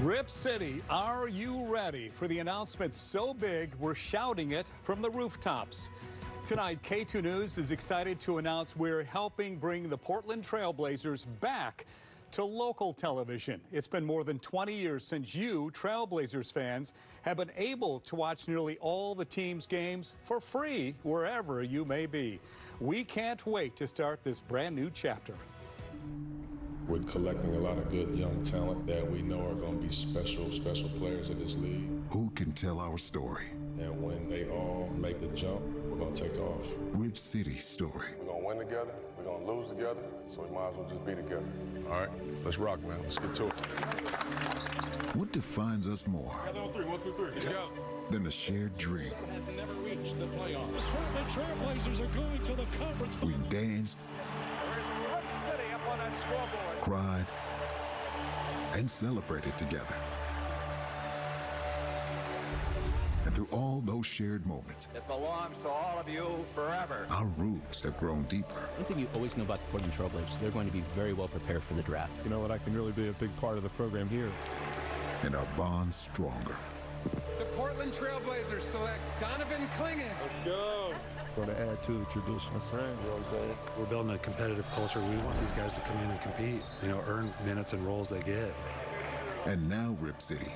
Rip City, are you ready for the announcement so big we're shouting it from the rooftops? Tonight, KATU News is excited to announce we're helping bring the Portland Trail Blazers back to local television. It's been more than 20 years since you, Trail Blazers fans, have been able to watch nearly all the team's games for free wherever you may be. We can't wait to start this brand new chapter. We're collecting a lot of good young talent that we know are going to be special players in this league. Who can tell our story? And when they all make the jump, we're going to take off. Rip City's story. We're going to win together, we're going to lose together, so we might as well just be together. All right, let's rock, man. Let's get to it. What defines us more? On three. 1, 2, 3. Let's go. Than a shared dream. Have never reached the playoffs. The Trail Blazers are going to the conference. We danced, cried, and celebrated together. And through all those shared moments, it belongs to all of you forever. Our roots have grown deeper. One thing you always know about the Portland Trail Blazers, they're going to be very well prepared for the draft. You know what, I can really be a big part of the program here. And our bonds stronger. The Portland Trail Blazers select Donovan Clingan. Let's go. Going to add to the tradition. That's right. You know what I'm saying? We're building a competitive culture. We want these guys to come in and compete, earn minutes and roles they get. And now, Rip City,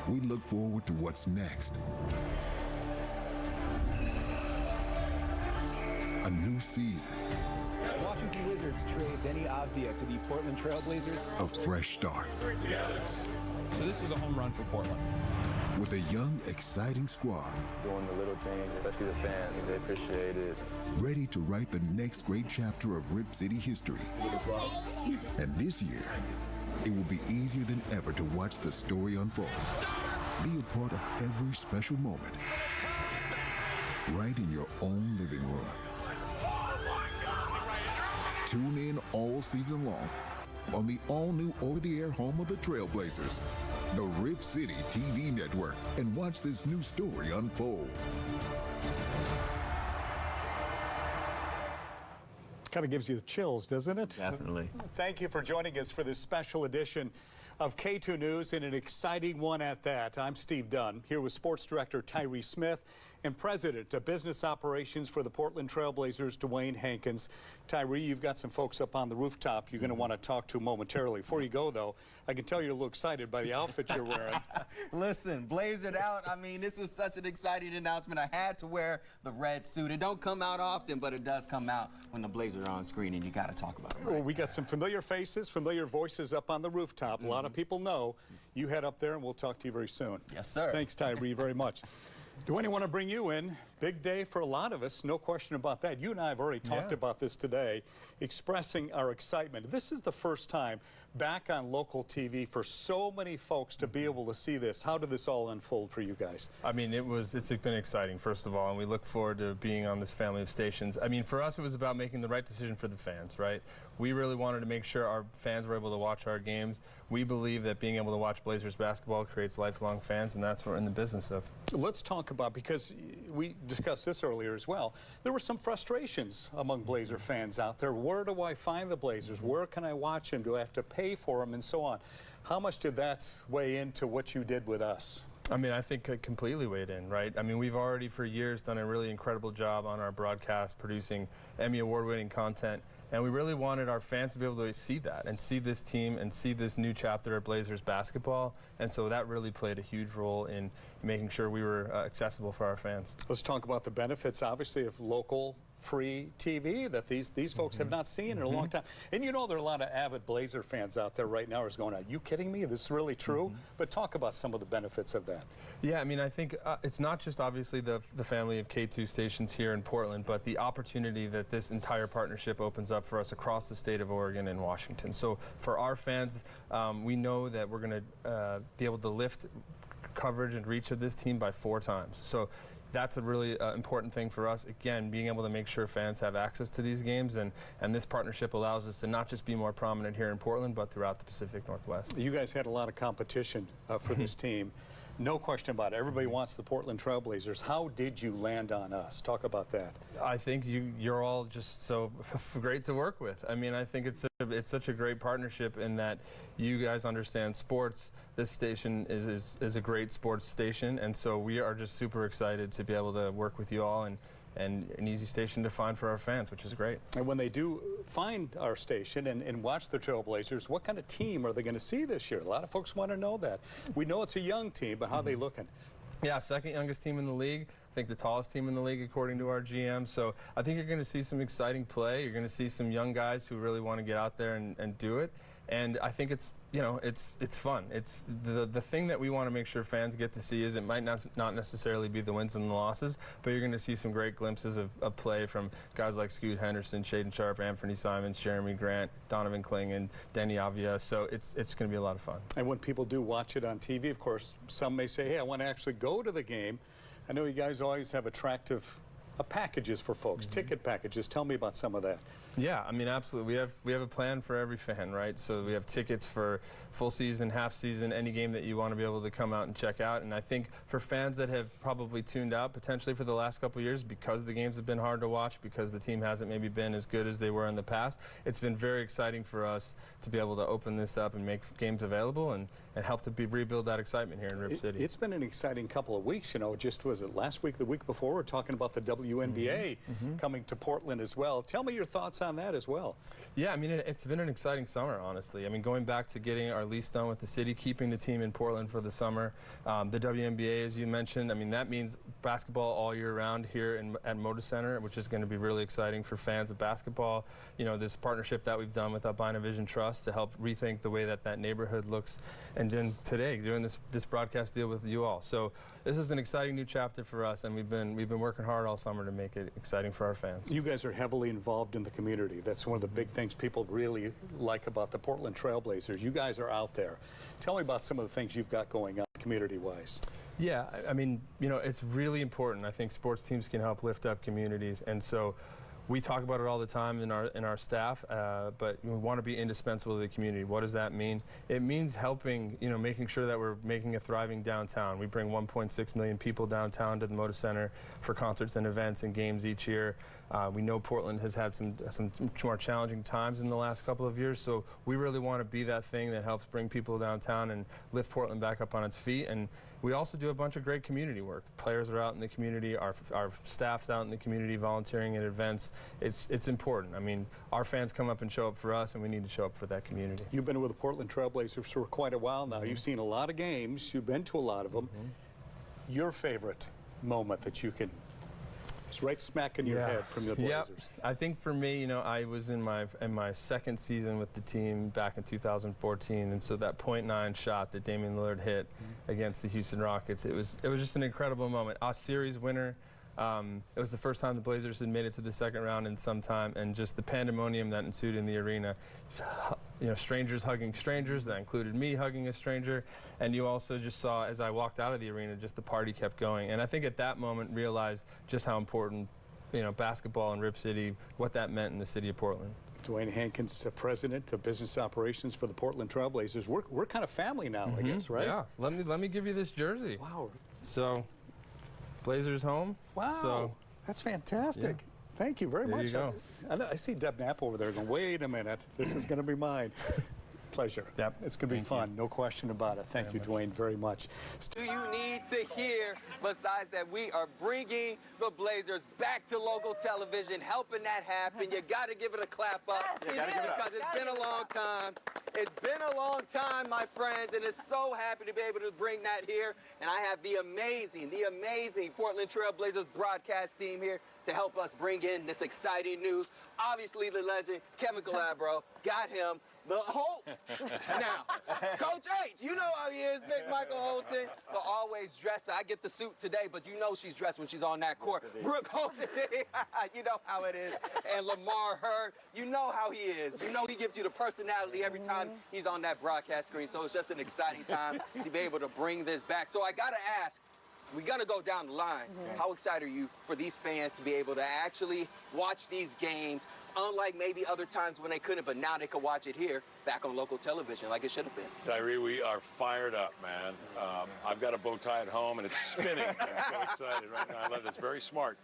we look forward to what's next. A new season. Washington Wizards trade Denny Avdia to the Portland Trail Blazers. A fresh start. So this is a home run for Portland. With a young, exciting squad. Doing the little things, especially the fans, they appreciate it. Ready to write the next great chapter of Rip City history. And this year, it will be easier than ever to watch the story unfold. Be a part of every special moment. Right in your own living room. Tune in all season long on the all-new over-the-air home of the Trail Blazers, the Rip City TV network, and watch this new story unfold. Kind of gives you the chills, doesn't it? Definitely. Thank you for joining us for this special edition of KATU News, and an exciting one at that. I'm Steve Dunn, here with Sports Director Tyree Smith and President of Business Operations for the Portland Trail Blazers, Dwayne Hankins. Tyree, you've got some folks up on the rooftop you're going to want to talk to momentarily. Before you go, though, I can tell you're a little excited by the outfit you're wearing. Listen, blazered out. I mean, this is such an exciting announcement. I had to wear the red suit. It don't come out often, but it does come out when the Blazers are on screen, and you got to talk about it. Right? Well, we got some familiar faces, familiar voices up on the rooftop. A lot of people know you head up there, and we'll talk to you very soon. Yes, sir. Thanks, Tyree, very much. Dwayne, I want to bring you in. Big day for a lot of us, no question about that. You and I have already talked about this today, expressing our excitement. This is the first time back on local TV for so many folks to be able to see this. How did this all unfold for you guys? I mean, it's been exciting, first of all, and we look forward to being on this family of stations. I mean, for us, it was about making the right decision for the fans, right? We really wanted to make sure our fans were able to watch our games. We believe that being able to watch Blazers basketball creates lifelong fans, and that's what we're in the business of. Let's talk about, because we discussed this earlier as well, there were some frustrations among Blazer fans out there. Where do I find the Blazers? Where can I watch them? Do I have to pay for them, and so on? How much did that weigh into what you did with us? I mean, I think it completely weighed in, right? I mean, we've already for years done a really incredible job on our broadcast, producing Emmy award-winning content, and we really wanted our fans to be able to see that and see this team and see this new chapter of Blazers basketball, and so that really played a huge role in making sure we were accessible for our fans. Let's talk about the benefits, obviously, of local free TV that these folks have not seen in a long time. And you know there are a lot of avid Blazer fans out there right now who's going, are you kidding me? This is really true? But talk about some of the benefits of that. Yeah, I mean, I think it's not just obviously the family of KATU stations here in Portland, but the opportunity that this entire partnership opens up for us across the state of Oregon and Washington. So for our fans, we know that we're going to be able to lift coverage and reach of this team by 4 times. So that's a really important thing for us. Again, being able to make sure fans have access to these games, and this partnership allows us to not just be more prominent here in Portland, but throughout the Pacific Northwest. You guys had a lot of competition for this team. No question about it. Everybody wants the Portland Trail Blazers. How did you land on us? Talk about that. I think you're all just so great to work with. I mean, I think it's such a great partnership in that you guys understand sports. This station is a great sports station, and so we are just super excited to be able to work with you all and an easy station to find for our fans, which is great. And when they do find our station and watch the Trailblazers, what kind of team are they going to see this year? A lot of folks want to know that. We know it's a young team, but how are they looking? Yeah, second youngest team in the league. I think the tallest team in the league according to our GM. So I think you're going to see some exciting play. You're going to see some young guys who really want to get out there and do it. And I think it's fun. It's the thing that we want to make sure fans get to see is it might not necessarily be the wins and the losses, but you're going to see some great glimpses of play from guys like Scoot Henderson, Shaden Sharp, Anthony Simons, Jeremy Grant, Donovan Kling, and Denny Avia. So it's going to be a lot of fun. And when people do watch it on TV, of course, some may say, hey, I want to actually go to the game. I know you guys always have attractive packages for folks, ticket packages. Tell me about some of that. Yeah, I mean, absolutely. We have a plan for every fan, right? So we have tickets for full season, half season, any game that you want to be able to come out and check out. And I think for fans that have probably tuned out potentially for the last couple of years because the games have been hard to watch, because the team hasn't maybe been as good as they were in the past, it's been very exciting for us to be able to open this up and make games available and help to rebuild that excitement here in Rip City. It's been an exciting couple of weeks. You know, just was it last week, the week before, we're talking about the WNBA coming to Portland as well. Tell me your thoughts on that as well. Yeah, I mean, it's been an exciting summer, honestly. I mean, going back to getting our lease done with the city, keeping the team in Portland for the summer. The WNBA, as you mentioned, I mean, that means basketball all year round here at Moda Center, which is going to be really exciting for fans of basketball. You know, this partnership that we've done with Albina Vision Trust to help rethink the way that neighborhood looks. And then today, doing this broadcast deal with you all. So this is an exciting new chapter for us, and we've been working hard all summer to make it exciting for our fans. You guys are heavily involved in the community. That's one of the big things people really like about the Portland Trail Blazers. You guys are out there. Tell me about some of the things you've got going on community-wise. Yeah, I mean, you know, it's really important. I think sports teams can help lift up communities, and so we talk about it all the time in our staff, but we want to be indispensable to the community. What does that mean? It means helping, you know, making sure that we're making a thriving downtown. We bring 1.6 million people downtown to the Moda Center for concerts and events and games each year. We know Portland has had some more challenging times in the last couple of years, so we really want to be that thing that helps bring people downtown and lift Portland back up on its feet. And we also do a bunch of great community work. Players are out in the community, our staff's out in the community volunteering at events. It's important. I mean, our fans come up and show up for us, and we need to show up for that community. You've been with the Portland Trail Blazers for quite a while now. You've seen a lot of games. You've been to a lot of them. Your favorite moment that you can, it's right smack in your head from the Blazers. I think for me, you know, I was in my second season with the team back in 2014, and so that .9 shot that Damian Lillard hit against the Houston Rockets, it was just an incredible moment. A series winner. It was the first time the Blazers had made it to the second round in some time, and just the pandemonium that ensued in the arena. You know, strangers hugging strangers. That included me hugging a stranger. And you also just saw, as I walked out of the arena, just the party kept going. And I think at that moment realized just how important, you know, basketball in Rip City, what that meant in the city of Portland. Dwayne Hankins, president of business operations for the Portland Trail Blazers. We're kind of family now, I guess, right? Yeah. Let me give you this jersey. Wow. So, Blazers home. Wow. So, that's fantastic. Yeah. Thank you very much. There you go. I see Deb Knapp over there going, wait a minute, this is going to be mine. Pleasure. Yep. It's going to be fun, no question about it. Thank you, Dwayne, very much. Do you need to hear, besides that we are bringing the Blazers back to local television, helping that happen? You got to give it a clap up because it's been a long time. It's been a long time, my friends, and it's so happy to be able to bring that here. And I have the amazing Portland Trail Blazers broadcast team here to help us bring in this exciting news. Obviously, the legend, Kevin Calabro, got him. The whole, now, Coach H, you know how he is, Big Michael Holton, but always dressed. I get the suit today, but you know she's dressed when she's on that court. Brooke Holton, you know how it is. And Lamar Hurd, you know how he is. You know he gives you the personality every time he's on that broadcast screen. So it's just an exciting time to be able to bring this back. So I got to ask, we're going to go down the line. How excited are you for these fans to be able to actually watch these games, unlike maybe other times when they couldn't, but now they can watch it here back on local television like it should have been? Tyree, we are fired up, man. I've got a bow tie at home, and it's spinning. I'm so excited right now. I love it. It's very smart.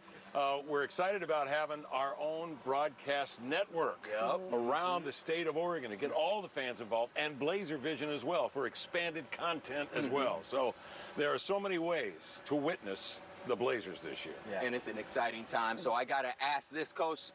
We're excited about having our own broadcast network around the state of Oregon to get all the fans involved, and Blazer Vision as well for expanded content as well. So there are so many ways to witness the Blazers this year. And it's an exciting time. So I got to ask this, Coach.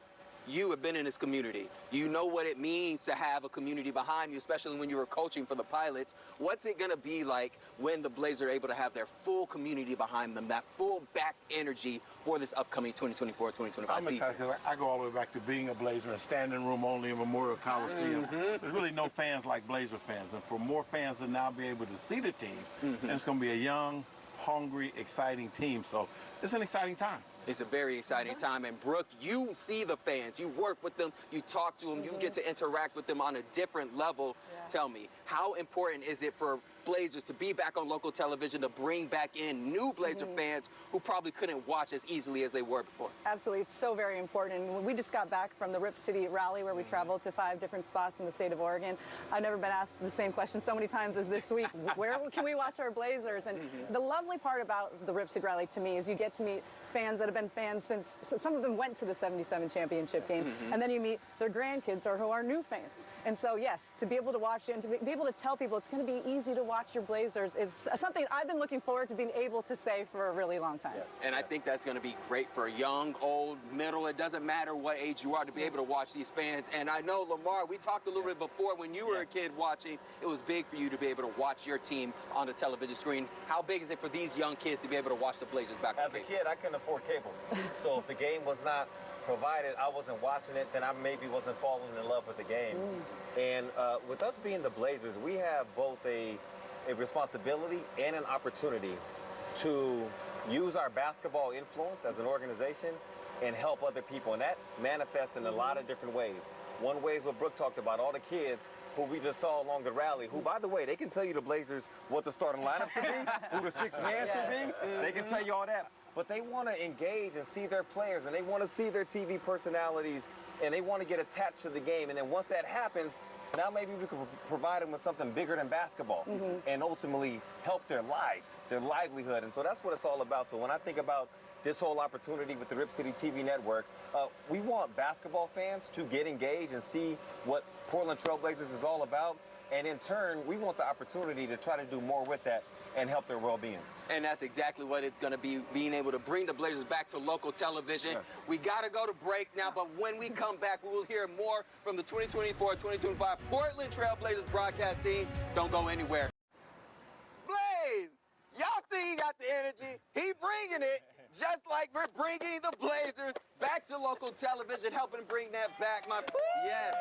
You have been in this community. You know what it means to have a community behind you, especially when you were coaching for the Pilots. What's it going to be like when the Blazers are able to have their full community behind them, that full back energy for this upcoming 2024-2025 season? I'm excited because I go all the way back to being a Blazer and standing room only in Memorial Coliseum. There's really no fans like Blazer fans. And for more fans to now be able to see the team, and it's going to be a young, hungry, exciting team. So it's an exciting time. It's a very exciting time. And Brooke, you see the fans, you work with them, you talk to them, you get to interact with them on a different level. Tell me, how important is it for Blazers to be back on local television, to bring back in new Blazer fans who probably couldn't watch as easily as they were before? Absolutely, it's so very important. And we just got back from the Rip City rally where we traveled to 5 different spots in the state of Oregon. I've never been asked the same question so many times as this week. Where can we watch our Blazers? And the lovely part about the Rip City rally to me is you get to meet fans that have been fans since, some of them went to the 77 championship game, and then you meet their grandkids or who are new fans. And so, yes, to be able to watch it and to be able to tell people it's going to be easy to watch your Blazers is something I've been looking forward to being able to say for a really long time. And I think that's going to be great for young, old, middle. It doesn't matter what age you are to be able to watch these fans. And I know, Lamar, we talked a little bit before when you were a kid watching, it was big for you to be able to watch your team on the television screen. How big is it for these young kids to be able to watch the Blazers back on As a kid, I couldn't afford cable. So if the game was not provided, I wasn't watching it, then I maybe wasn't falling in love with the game. And with us being the Blazers, we have both a responsibility and an opportunity to use our basketball influence as an organization and help other people. And that manifests in a lot of different ways. One way is what Brooke talked about, all the kids who we just saw along the rally, who, by the way, they can tell you the Blazers what the starting lineup should be, who the sixth man should be. They can tell you all that. But they want to engage and see their players, and they want to see their TV personalities, and they want to get attached to the game. And then once that happens, now maybe we can provide them with something bigger than basketball and ultimately help their lives, their livelihood. And so that's what it's all about. So when I think about this whole opportunity with the Rip City TV network, we want basketball fans to get engaged and see what Portland Trail Blazers is all about. And in turn, we want the opportunity to try to do more with that and help their well-being. And that's exactly what it's going to be, being able to bring the Blazers back to local television. We got to go to break now, but when we come back, we will hear more from the 2024-2025 Portland Trail Blazers broadcast team. Don't go anywhere. Blaze, y'all see he got the energy. He bringing it, just like we're bringing the Blazers back to local television, helping bring that back. Yes,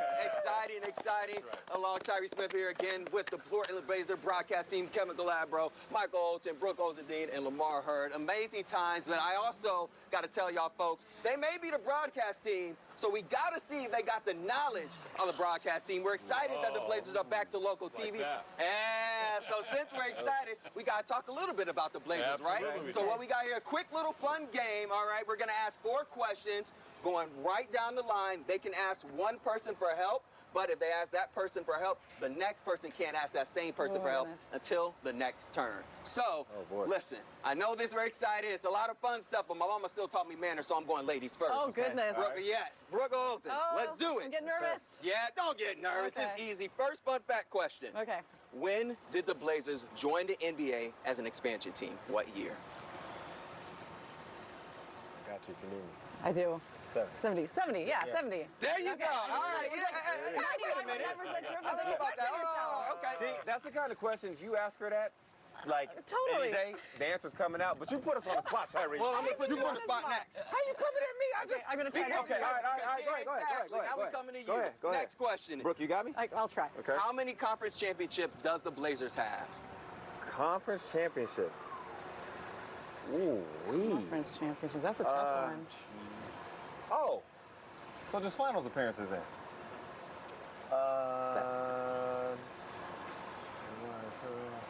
exciting. Along Tyree Smith here again with the Portland Blazer broadcast team, Kevin Galabro, Michael Olton, Brooke Ozadine, and Lamar Hurd. Amazing times, but I also got to tell y'all folks, they may be the broadcast team, so we got to see if they got the knowledge of the broadcast team. We're excited that the Blazers are back to local TV. And so since we're excited, we got to talk a little bit about the Blazers, right? So what we got here, a quick little fun game, all right? We're going to ask 4 questions going right down the line. They can ask one person for help, but if they ask that person for help, the next person can't ask that same person for help until the next turn. So, listen, I know this is very exciting. It's a lot of fun stuff, but my mama still taught me manners, so I'm going ladies first. Oh, goodness. Yes, Brooke Olson, let's do it. I'm getting nervous. Yeah, don't get nervous. It's easy. First fun fact question. Okay. When did the Blazers join the NBA as an expansion team? What year? Got you if you need me. I do. 70, 70, yeah. 70. There you go. All right. Wait a minute. I don't know about that. Okay. See, that's the kind of question, if you ask her that, like, totally. any day, the answer's coming out. But you put us on the spot, Tyree. Well, I'm going to put you on the spot next. How you coming at me? I'm going to try. Okay, all right, go ahead. Now we're coming to you. Go ahead. Next question. Brooke, you got me? I'll try. Okay. How many conference championships does the Blazers have? Conference championships. Ooh-wee. Conference championships. That's a tough one. Oh, so just finals appearances then.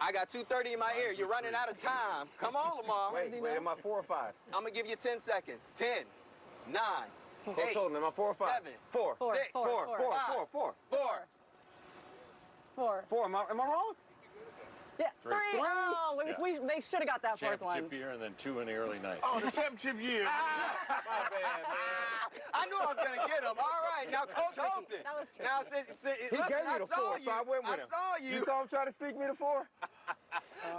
I got 2:30 in my ear. You're running out of time. Come on, Lamar. Wait, am I 4 or 5? I'm going to give you 10 seconds. 10, 9, 8, Am I 4 or 5? 7, 4. 6, 4. 4. Am I wrong? Yeah, 3. Oh, they should have got that fourth one. Championship year and then 2 in the early 90s. Oh, the championship year. My bad, man. I knew I was going to get him. All right, now Coach Holton. That was tricky. Now, He gave me the 4, so I went with him. I saw you. You saw him try to sneak me to 4?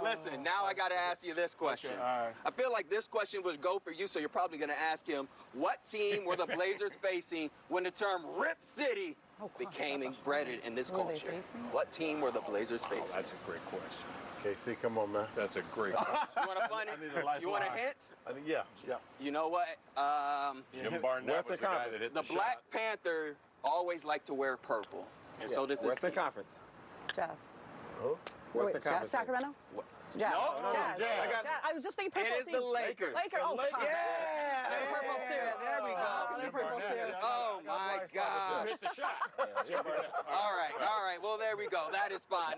Listen, now I got to ask you this question. Okay, all right. I feel like this question would go for you, so you're probably going to ask him, what team were the Blazers facing when the term Rip City became embedded in this culture? What team were the Blazers facing? Oh, that's a great question. KC, come on, man. That's a great question. You want a funny? You want a hint? I think, yeah. You know what? Jim Barnett was the guy that hit the Black shot. Panther always liked to wear purple. And so this is Western Conference. Jazz. Western Conference. Sacramento? Jazz. No, Jazz. Jazz. I was just thinking purple. It is the Lakers. Lakers. Oh, Yeah. they're purple too. There we go. They're purple too. Oh my gosh. Hit the shot. Jim Barnett. All right. Well, there we go. That is fine.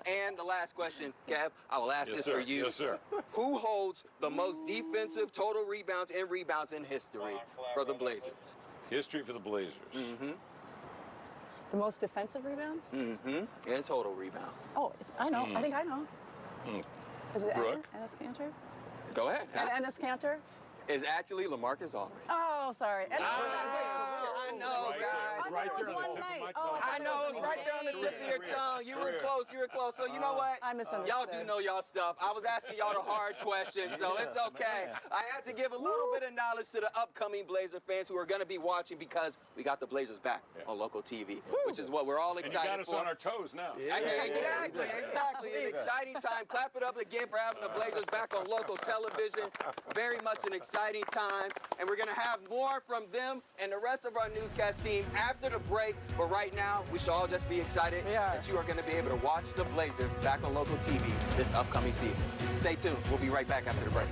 And the last question, Kev, I will ask this for you. Yes, sir. Who holds the most defensive total rebounds in history for the Blazers? History for the Blazers. Mm-hmm. The most defensive rebounds? Mm-hmm. And total rebounds. Oh, I know. I think I know. Is it Brooke? Enes Kanter? Go ahead. Enes Kanter? Is actually LaMarcus Aldridge. Oh, sorry. I know, guys. Right there on the tip of my tongue. I know, it's right there on the tip of your tongue. You were close. So you know what? I misunderstood. Y'all do know y'all stuff. I was asking y'all the hard questions, so it's okay. I had to give a little bit of knowledge to the upcoming Blazer fans who are going to be watching because we got the Blazers back on local TV, which is what we're all excited for. And you got us on our toes now. Exactly. An exciting time. Clap it up again for having the Blazers back on local television. Very much an exciting time. And we're going to have more from them and the rest of our newscast team after the break. But right now, we should all just be excited that you are going to be able to watch the Blazers back on local TV this upcoming season. Stay tuned. We'll be right back after the break.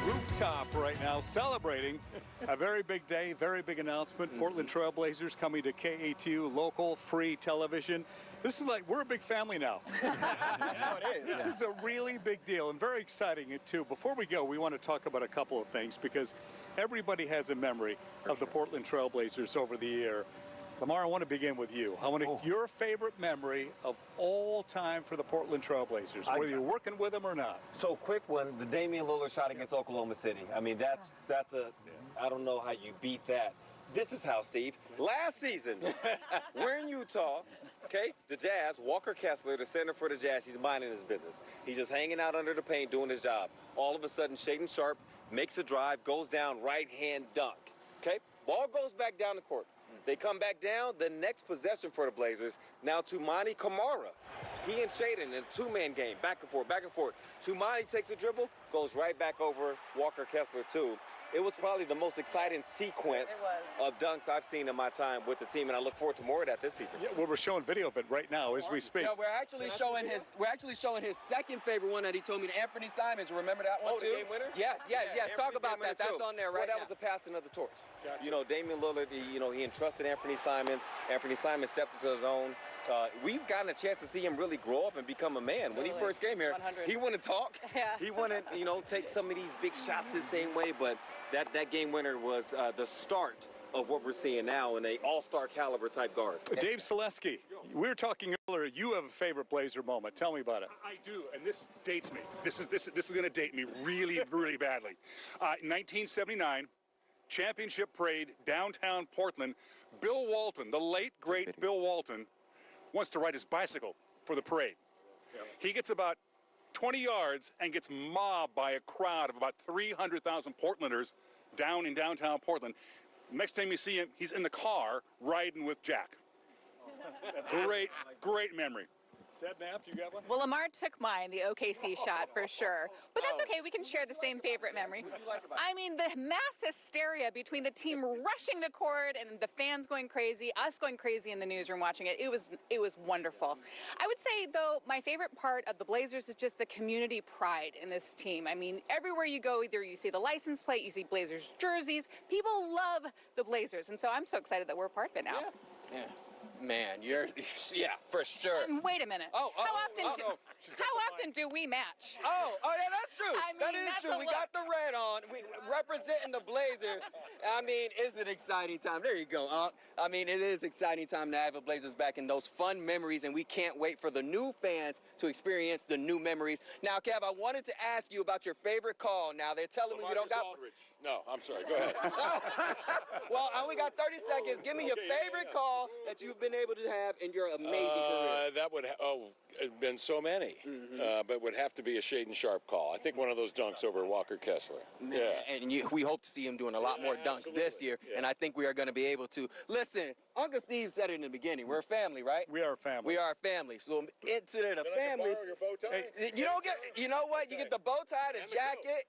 Rooftop right now celebrating a very big day, very big announcement. Portland Trail Blazers coming to KATU, local free television. This is like, we're a big family now. This is a really big deal and very exciting too. Before we go, we want to talk about a couple of things because everybody has a memory of the Portland Trail Blazers over the year. Lamar, I want to begin with you. I want your favorite memory of all time for the Portland Trail Blazers, whether you're working with them or not. So quick one, the Damian Lillard shot against Oklahoma City. I mean, that's a, I don't know how you beat that. This is how, Steve. Last season, we're in Utah, okay? The Jazz, Walker Kessler, the center for the Jazz, he's minding his business. He's just hanging out under the paint doing his job. All of a sudden, Shaedon Sharpe makes a drive, goes down, right-hand dunk, okay? Ball goes back down the court. They come back down, the next possession for the Blazers, now Toumani Camara. He and Shaedon in a two-man game, back and forth. Toumani takes a dribble, goes right back over Walker Kessler too. It was probably the most exciting sequence of dunks I've seen in my time with the team, and I look forward to more of that this season. Yeah, well, we're showing video of it right now as we speak. No, we're actually showing his second favorite one that he told me, Anthony Simons. Remember that one too? The game winner? Yes. Talk about that. That's on there right now. That was a passing of the torch. Gotcha. You know, Damian Lillard, he entrusted Anthony Simons. Anthony Simons stepped into his own. We've gotten a chance to see him really grow up and become a man. When he first came here, 100. he wouldn't talk. Yeah. He wouldn't, take some of these big shots the same way, but that game winner was the start of what we're seeing now in a all-star caliber type guard. Dave Selesky, we were talking earlier, you have a favorite Blazer moment. Tell me about it. I do, and this dates me. This is going to date me really, really badly. 1979, championship parade, downtown Portland. Bill Walton, the late, great Bill Walton, wants to ride his bicycle for the parade. Yep. He gets about 20 yards and gets mobbed by a crowd of about 300,000 Portlanders down in downtown Portland. Next time you see him, he's in the car riding with Jack. Great memory. Nap, you got one? Well, Lamar took mine, the OKC shot for sure. But that's okay. We can share the same favorite memory. I mean, the mass hysteria between the team rushing the court and the fans going crazy, us going crazy in the newsroom watching it. It was wonderful. I would say, though, my favorite part of the Blazers is just the community pride in this team. I mean, everywhere you go, either you see the license plate, you see Blazers jerseys. People love the Blazers, and so I'm so excited that we're a part of it now. Yeah. Man, yeah, for sure. Wait a minute. How often do we match? Oh, yeah, that's true. I mean, that is true. We got the red on. We representing the Blazers. I mean, it's an exciting time. There you go. I mean, it is exciting time to have the Blazers back in those fun memories, and we can't wait for the new fans to experience the new memories. Now, Kev, I wanted to ask you about your favorite call. Now, they're telling me you don't got... Aldridge. No, I'm sorry. Go ahead. Well, I only got 30 seconds. Give me your favorite call that you've been able to have in your amazing career. That would it's been so many, but would have to be a Shaden Sharp call. I think one of those dunks over Walker Kessler. Yeah. And we hope to see him doing a lot more dunks this year, and I think we are going to be able to. Listen, Uncle Steve said it in the beginning. We're a family, right? We are a family. We are a family. So into the family. Borrow your bow tie? You don't get. You know what? You get the bow tie, the jacket,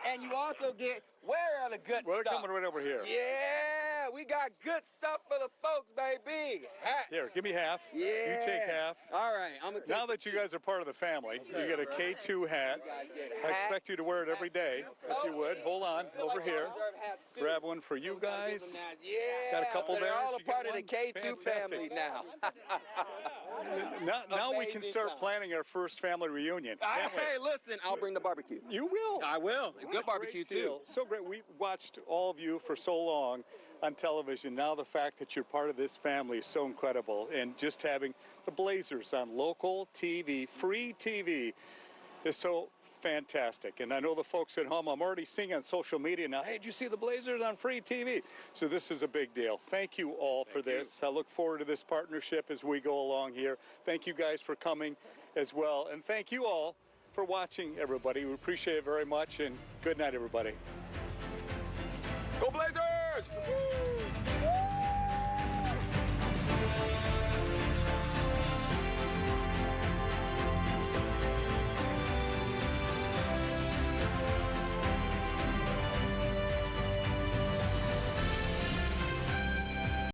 and you also get. Where are the good stuff? We're coming right over here. Yeah, we got good stuff for the folks, baby. Hats. Here, give me half. Yeah. You take half. All right, I'm gonna take. Now that you guys are part of the family, you get a K2 hat. I expect you to wear it every day, if you would. Hold on, over here. Grab one for you guys. Yeah. Got a couple there. They're all a Did you part get of the one? K2 Fantastic. family now. Now we can Amazing start time. planning our first family reunion. Hey, listen, I'll bring the barbecue. You will. I will. What Good a barbecue, great deal. too. So great. We watched all of you for so long on television. Now the fact that you're part of this family is so incredible. And just having the Blazers on local TV, free TV, is so fantastic. And I know the folks at home, I'm already seeing on social media now, hey, did you see the Blazers on free TV? So this is a big deal. Thank you all for this. I look forward to this partnership as we go along here. Thank you guys for coming as well. And thank you all for watching, everybody. We appreciate it very much. And good night, everybody. Go Blazers!